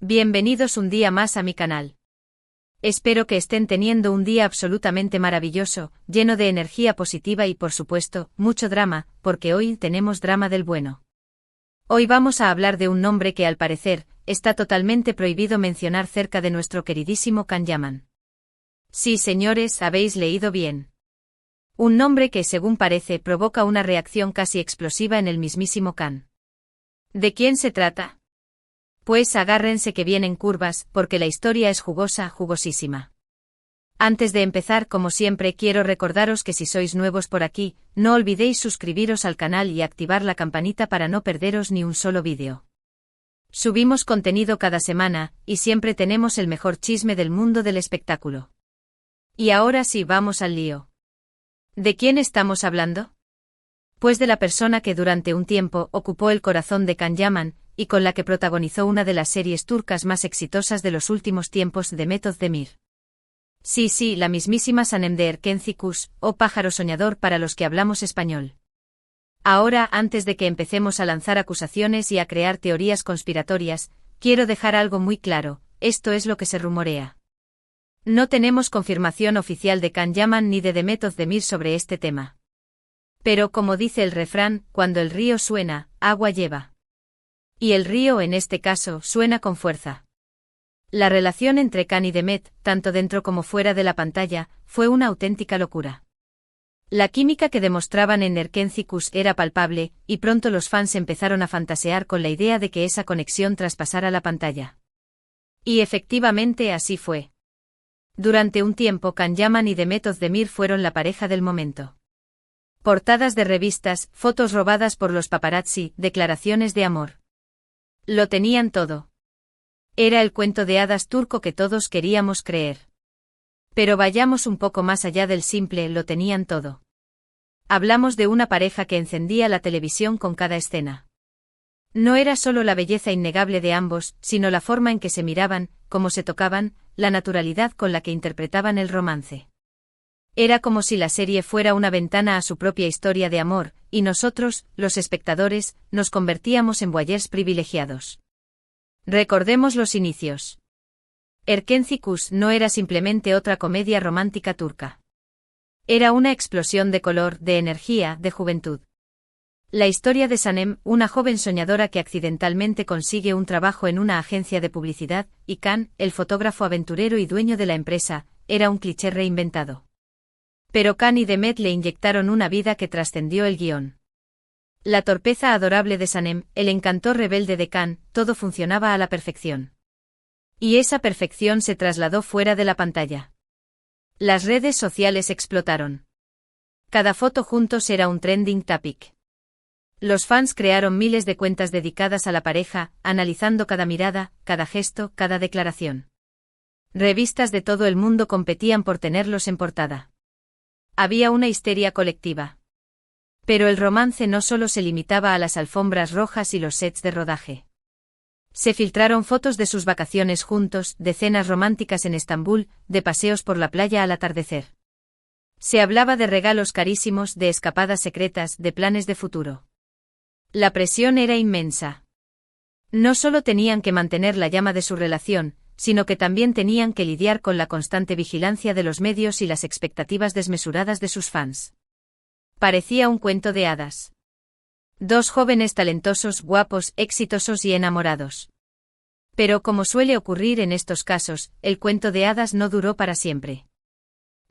Bienvenidos un día más a mi canal. Espero que estén teniendo un día absolutamente maravilloso, lleno de energía positiva y por supuesto, mucho drama, porque hoy tenemos drama del bueno. Hoy vamos a hablar de un nombre que al parecer, está totalmente prohibido mencionar cerca de nuestro queridísimo Can Yaman. Sí, señores, habéis leído bien. Un nombre que, según parece, provoca una reacción casi explosiva en el mismísimo Can. ¿De quién se trata? Pues agárrense que vienen curvas, porque la historia es jugosa, jugosísima. Antes de empezar, como siempre, quiero recordaros que si sois nuevos por aquí, no olvidéis suscribiros al canal y activar la campanita para no perderos ni un solo vídeo. Subimos contenido cada semana, y siempre tenemos el mejor chisme del mundo del espectáculo. Y ahora sí, vamos al lío. ¿De quién estamos hablando? Pues de la persona que durante un tiempo ocupó el corazón de Can Yaman, y con la que protagonizó una de las series turcas más exitosas de los últimos tiempos, Demet Özdemir. Sí, la mismísima Sanem de Erkenci Kuş, o pájaro soñador para los que hablamos español. Ahora, antes de que empecemos a lanzar acusaciones y a crear teorías conspiratorias, quiero dejar algo muy claro, esto es lo que se rumorea. No tenemos confirmación oficial de Can Yaman ni de Demet Özdemir sobre este tema. Pero como dice el refrán, cuando el río suena, agua lleva. Y el río en este caso suena con fuerza. La relación entre Can y Demet, tanto dentro como fuera de la pantalla, fue una auténtica locura. La química que demostraban en Erkenci Kuş era palpable, y pronto los fans empezaron a fantasear con la idea de que esa conexión traspasara la pantalla. Y efectivamente así fue. Durante un tiempo Can Yaman y Demet Özdemir fueron la pareja del momento. Portadas de revistas, fotos robadas por los paparazzi, declaraciones de amor. Lo tenían todo. Era el cuento de hadas turco que todos queríamos creer. Pero vayamos un poco más allá del simple lo tenían todo. Hablamos de una pareja que encendía la televisión con cada escena. No era solo la belleza innegable de ambos, sino la forma en que se miraban, cómo se tocaban, la naturalidad con la que interpretaban el romance. Era como si la serie fuera una ventana a su propia historia de amor, y nosotros, los espectadores, nos convertíamos en voyeurs privilegiados. Recordemos los inicios. Erkenci Kuş no era simplemente otra comedia romántica turca. Era una explosión de color, de energía, de juventud. La historia de Sanem, una joven soñadora que accidentalmente consigue un trabajo en una agencia de publicidad, y Can, el fotógrafo aventurero y dueño de la empresa, era un cliché reinventado. Pero Can y Demet le inyectaron una vida que trascendió el guión. La torpeza adorable de Sanem, el encanto rebelde de Can, todo funcionaba a la perfección. Y esa perfección se trasladó fuera de la pantalla. Las redes sociales explotaron. Cada foto juntos era un trending topic. Los fans crearon miles de cuentas dedicadas a la pareja, analizando cada mirada, cada gesto, cada declaración. Revistas de todo el mundo competían por tenerlos en portada. Había una histeria colectiva. Pero el romance no solo se limitaba a las alfombras rojas y los sets de rodaje. Se filtraron fotos de sus vacaciones juntos, de cenas románticas en Estambul, de paseos por la playa al atardecer. Se hablaba de regalos carísimos, de escapadas secretas, de planes de futuro. La presión era inmensa. No solo tenían que mantener la llama de su relación, sino que también tenían que lidiar con la constante vigilancia de los medios y las expectativas desmesuradas de sus fans. Parecía un cuento de hadas. Dos jóvenes talentosos, guapos, exitosos y enamorados. Pero como suele ocurrir en estos casos, el cuento de hadas no duró para siempre.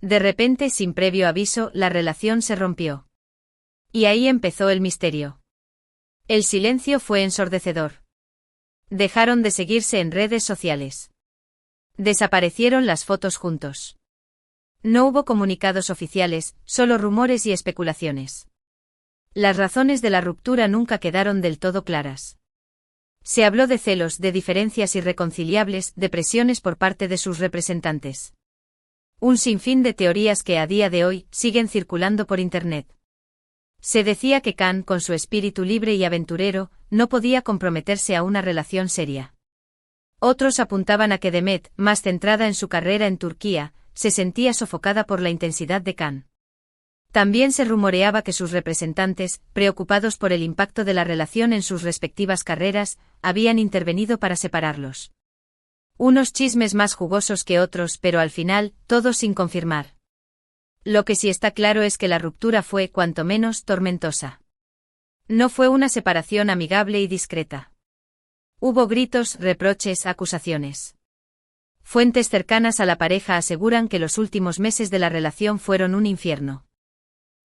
De repente, sin previo aviso, la relación se rompió. Y ahí empezó el misterio. El silencio fue ensordecedor. Dejaron de seguirse en redes sociales. Desaparecieron las fotos juntos. No hubo comunicados oficiales, solo rumores y especulaciones. Las razones de la ruptura nunca quedaron del todo claras. Se habló de celos, de diferencias irreconciliables, de presiones por parte de sus representantes. Un sinfín de teorías que a día de hoy siguen circulando por Internet. Se decía que Can, con su espíritu libre y aventurero, no podía comprometerse a una relación seria. Otros apuntaban a que Demet, más centrada en su carrera en Turquía, se sentía sofocada por la intensidad de Can. También se rumoreaba que sus representantes, preocupados por el impacto de la relación en sus respectivas carreras, habían intervenido para separarlos. Unos chismes más jugosos que otros, pero al final, todos sin confirmar. Lo que sí está claro es que la ruptura fue, cuanto menos, tormentosa. No fue una separación amigable y discreta. Hubo gritos, reproches, acusaciones. Fuentes cercanas a la pareja aseguran que los últimos meses de la relación fueron un infierno.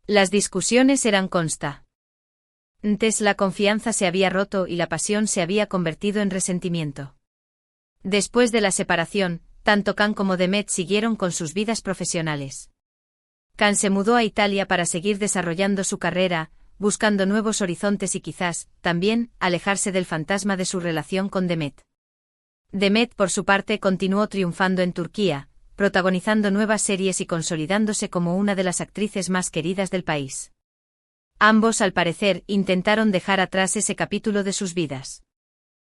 Las discusiones eran constantes. La confianza se había roto y la pasión se había convertido en resentimiento. Después de la separación, tanto Can como Demet siguieron con sus vidas profesionales. Can se mudó a Italia para seguir desarrollando su carrera, buscando nuevos horizontes y quizás, también, alejarse del fantasma de su relación con Demet. Demet, por su parte, continuó triunfando en Turquía, protagonizando nuevas series y consolidándose como una de las actrices más queridas del país. Ambos, al parecer, intentaron dejar atrás ese capítulo de sus vidas.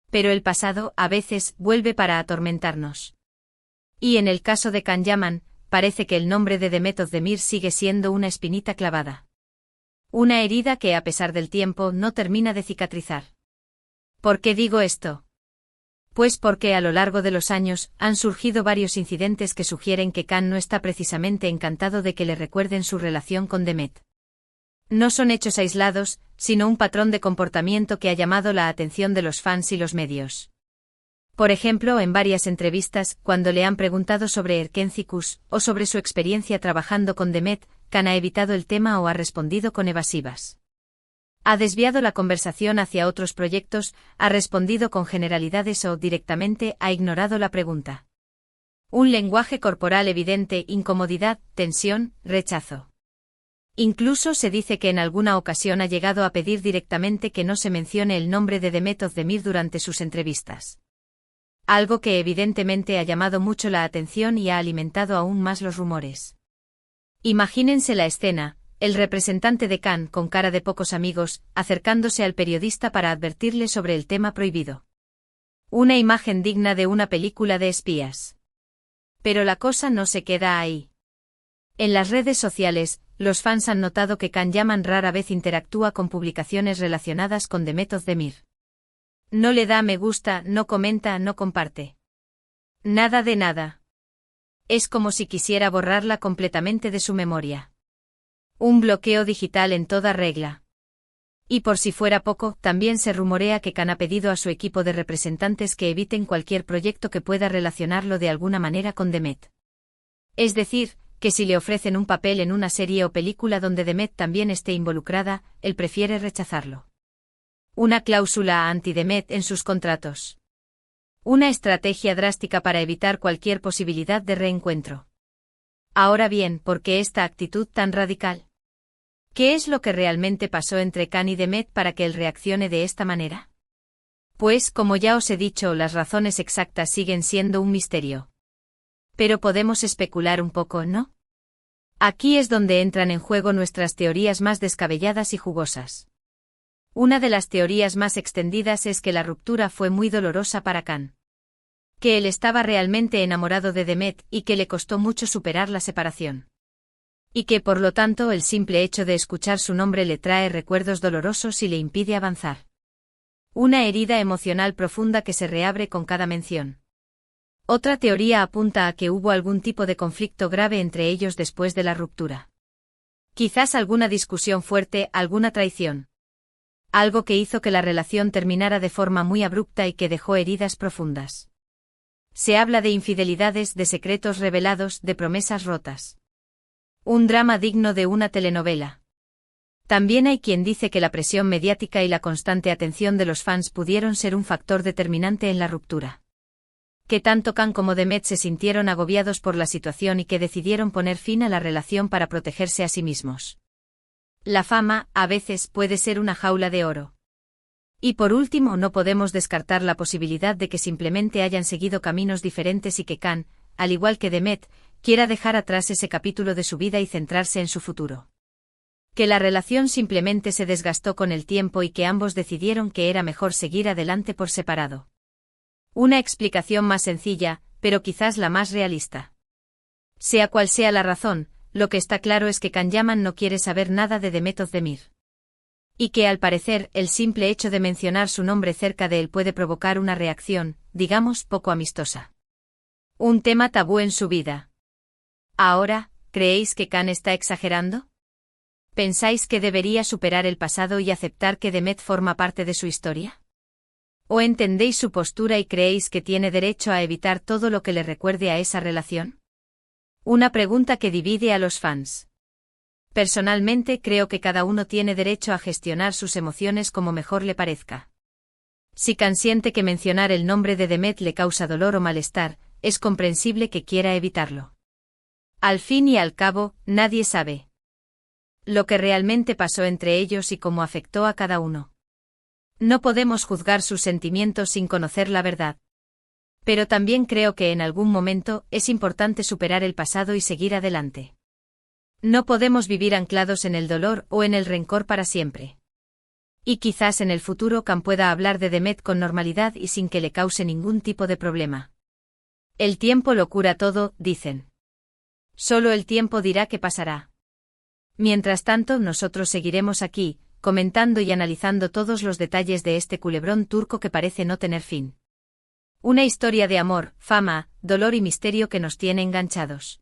Pero el pasado, a veces, vuelve para atormentarnos. Y en el caso de Can Yaman, parece que el nombre de Demet Özdemir sigue siendo una espinita clavada. Una herida que, a pesar del tiempo, no termina de cicatrizar. ¿Por qué digo esto? Pues porque a lo largo de los años, han surgido varios incidentes que sugieren que Can no está precisamente encantado de que le recuerden su relación con Demet. No son hechos aislados, sino un patrón de comportamiento que ha llamado la atención de los fans y los medios. Por ejemplo, en varias entrevistas, cuando le han preguntado sobre Erkencikus, o sobre su experiencia trabajando con Demet, Can ha evitado el tema o ha respondido con evasivas. Ha desviado la conversación hacia otros proyectos, ha respondido con generalidades o, directamente, ha ignorado la pregunta. Un lenguaje corporal evidente, incomodidad, tensión, rechazo. Incluso se dice que en alguna ocasión ha llegado a pedir directamente que no se mencione el nombre de Demet Özdemir durante sus entrevistas. Algo que evidentemente ha llamado mucho la atención y ha alimentado aún más los rumores. Imagínense la escena, el representante de Can, con cara de pocos amigos, acercándose al periodista para advertirle sobre el tema prohibido. Una imagen digna de una película de espías. Pero la cosa no se queda ahí. En las redes sociales, los fans han notado que Can Yaman rara vez interactúa con publicaciones relacionadas con Demet Özdemir. No le da me gusta, no comenta, no comparte. Nada de nada. Es como si quisiera borrarla completamente de su memoria. Un bloqueo digital en toda regla. Y por si fuera poco, también se rumorea que Can ha pedido a su equipo de representantes que eviten cualquier proyecto que pueda relacionarlo de alguna manera con Demet. Es decir, que si le ofrecen un papel en una serie o película donde Demet también esté involucrada, él prefiere rechazarlo. Una cláusula anti-Demet en sus contratos. Una estrategia drástica para evitar cualquier posibilidad de reencuentro. Ahora bien, ¿por qué esta actitud tan radical? ¿Qué es lo que realmente pasó entre Can y Demet para que él reaccione de esta manera? Pues, como ya os he dicho, las razones exactas siguen siendo un misterio. Pero podemos especular un poco, ¿no? Aquí es donde entran en juego nuestras teorías más descabelladas y jugosas. Una de las teorías más extendidas es que la ruptura fue muy dolorosa para Can. Que él estaba realmente enamorado de Demet y que le costó mucho superar la separación. Y que por lo tanto el simple hecho de escuchar su nombre le trae recuerdos dolorosos y le impide avanzar. Una herida emocional profunda que se reabre con cada mención. Otra teoría apunta a que hubo algún tipo de conflicto grave entre ellos después de la ruptura. Quizás alguna discusión fuerte, alguna traición. Algo que hizo que la relación terminara de forma muy abrupta y que dejó heridas profundas. Se habla de infidelidades, de secretos revelados, de promesas rotas. Un drama digno de una telenovela. También hay quien dice que la presión mediática y la constante atención de los fans pudieron ser un factor determinante en la ruptura. Que tanto Can como Demet se sintieron agobiados por la situación y que decidieron poner fin a la relación para protegerse a sí mismos. La fama, a veces, puede ser una jaula de oro. Y por último, no podemos descartar la posibilidad de que simplemente hayan seguido caminos diferentes y que Can, al igual que Demet, quiera dejar atrás ese capítulo de su vida y centrarse en su futuro. Que la relación simplemente se desgastó con el tiempo y que ambos decidieron que era mejor seguir adelante por separado. Una explicación más sencilla, pero quizás la más realista. Sea cual sea la razón, lo que está claro es que Can Yaman no quiere saber nada de Demet Özdemir. Y que al parecer el simple hecho de mencionar su nombre cerca de él puede provocar una reacción, digamos, poco amistosa. Un tema tabú en su vida. Ahora, ¿creéis que Khan está exagerando? ¿Pensáis que debería superar el pasado y aceptar que Demet forma parte de su historia? ¿O entendéis su postura y creéis que tiene derecho a evitar todo lo que le recuerde a esa relación? Una pregunta que divide a los fans. Personalmente creo que cada uno tiene derecho a gestionar sus emociones como mejor le parezca. Si Khan siente que mencionar el nombre de Demet le causa dolor o malestar, es comprensible que quiera evitarlo. Al fin y al cabo, nadie sabe lo que realmente pasó entre ellos y cómo afectó a cada uno. No podemos juzgar sus sentimientos sin conocer la verdad. Pero también creo que en algún momento es importante superar el pasado y seguir adelante. No podemos vivir anclados en el dolor o en el rencor para siempre. Y quizás en el futuro Khan pueda hablar de Demet con normalidad y sin que le cause ningún tipo de problema. El tiempo lo cura todo, dicen. Solo el tiempo dirá qué pasará. Mientras tanto, nosotros seguiremos aquí, comentando y analizando todos los detalles de este culebrón turco que parece no tener fin. Una historia de amor, fama, dolor y misterio que nos tiene enganchados.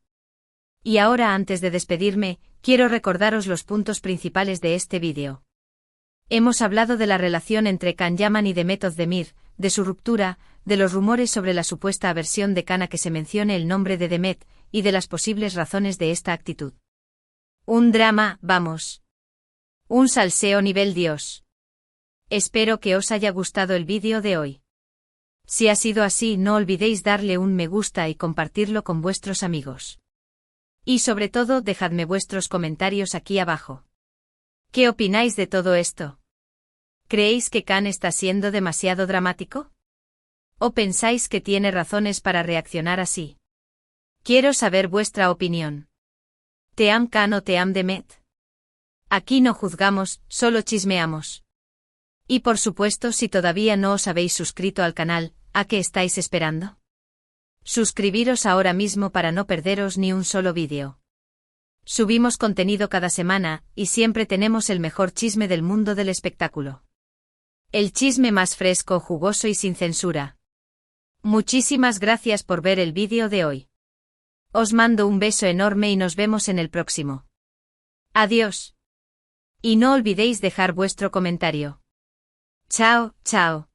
Y ahora, antes de despedirme, quiero recordaros los puntos principales de este vídeo. Hemos hablado de la relación entre Khan Yaman y Demet Özdemir, de su ruptura, de los rumores sobre la supuesta aversión de Khan a que se mencione el nombre de Demet, y de las posibles razones de esta actitud. Un drama, vamos. Un salseo nivel Dios. Espero que os haya gustado el vídeo de hoy. Si ha sido así, no olvidéis darle un me gusta y compartirlo con vuestros amigos. Y sobre todo, dejadme vuestros comentarios aquí abajo. ¿Qué opináis de todo esto? ¿Creéis que Khan está siendo demasiado dramático? ¿O pensáis que tiene razones para reaccionar así? Quiero saber vuestra opinión. ¿Te am Khan o te am Demet? Aquí no juzgamos, solo chismeamos. Y por supuesto, si todavía no os habéis suscrito al canal, ¿a qué estáis esperando? Suscribiros ahora mismo para no perderos ni un solo vídeo. Subimos contenido cada semana, y siempre tenemos el mejor chisme del mundo del espectáculo. El chisme más fresco, jugoso y sin censura. Muchísimas gracias por ver el vídeo de hoy. Os mando un beso enorme y nos vemos en el próximo. Adiós. Y no olvidéis dejar vuestro comentario. Chao, chao.